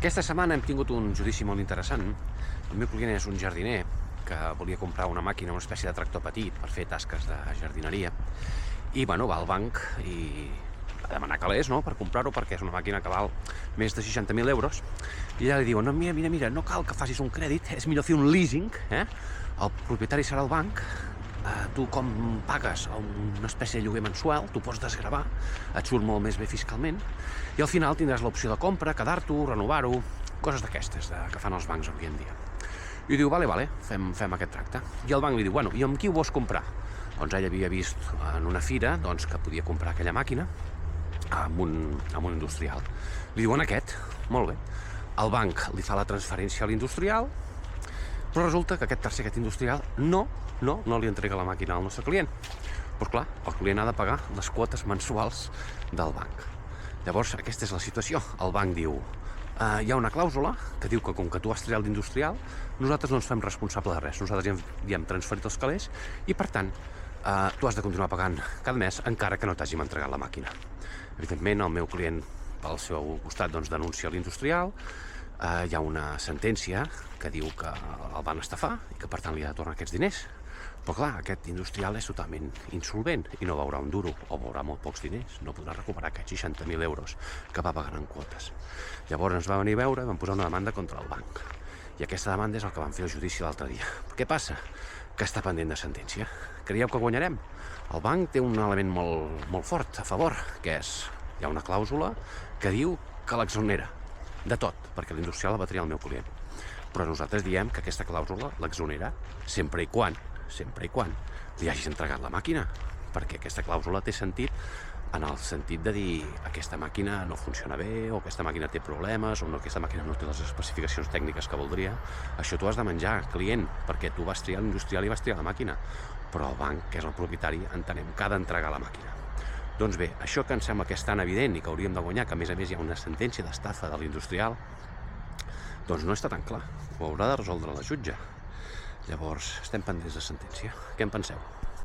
Aquesta setmana hem tingut un judici molt interessant. El meu client és un jardiner que volia comprar una màquina, una espècie de tractor petit per fer tasques de jardineria. I, bueno, va al banc i va demanar calés, no?, per comprar-ho, perquè és una màquina que val més de 60.000 euros. I allà li diuen, no, mira, no cal que facis un crèdit, és millor fer un leasing, El propietari serà el banc, tu com pagues una espècie de lloguer mensual, tu pots desgravar, et surt molt més bé fiscalment, i al final tindràs l'opció de compra, quedar-t'ho, renovar-ho, coses d'aquestes que fan els bancs avui en dia. I diu, vale, fem aquest tracte. I el banc li diu, bueno, i amb qui ho vols comprar? Doncs ell havia vist en una fira que podia comprar aquella màquina amb un industrial. Li diuen aquest, molt bé. El banc li fa la transferència a l'industrial, però resulta que aquest industrial no li entrega la màquina al nostre client. Però clar, el client ha de pagar les quotes mensuals del banc. Llavors, aquesta és la situació. El banc diu, hi ha una clàusula que diu que com que tu has triat l'industrial, nosaltres no ens fem responsable de res. Nosaltres ja hem transferit els calés i, per tant, tu has de continuar pagant cada mes encara que no t'hàgim entregat la màquina. Evidentment, el meu client, pel seu costat, denuncia l'industrial. Hi ha una sentència que diu que el van estafar i que, per tant, li ha de tornar aquests diners. Però, clar, aquest industrial és totalment insolvent i no veurà un duro, o veurà molt pocs diners. No podrà recuperar aquests 60.000 euros que va pagant en quotes. Llavors ens va venir a veure i vam posar una demanda contra el banc. I aquesta demanda és el que vam fer el judici l'altre dia. Què passa? Que està pendent de sentència. Creieu que guanyarem? El banc té un element molt fort a favor, que és, hi ha una clàusula que diu que l'exonera de tot, perquè l'industrial la va triar el meu client. Però nosaltres diem que aquesta clàusula l'exonera sempre i quan li hagis entregat la màquina, perquè aquesta clàusula té sentit en el sentit de dir aquesta màquina no funciona bé, o aquesta màquina té problemes, o aquesta màquina no té les especificacions tècniques que voldria. Això t'ho has de menjar, client, perquè tu vas triar l'industrial i vas triar la màquina, però el banc, que és el propietari, entenem que ha d'entregar la màquina. Doncs bé, això que ens sembla que és tan evident i que hauríem de guanyar, que a més hi ha una sentència d'estafa de l'industrial, doncs no està tan clar. Ho haurà de resoldre la jutge. Llavors, estem pendents de sentència. Què en penseu?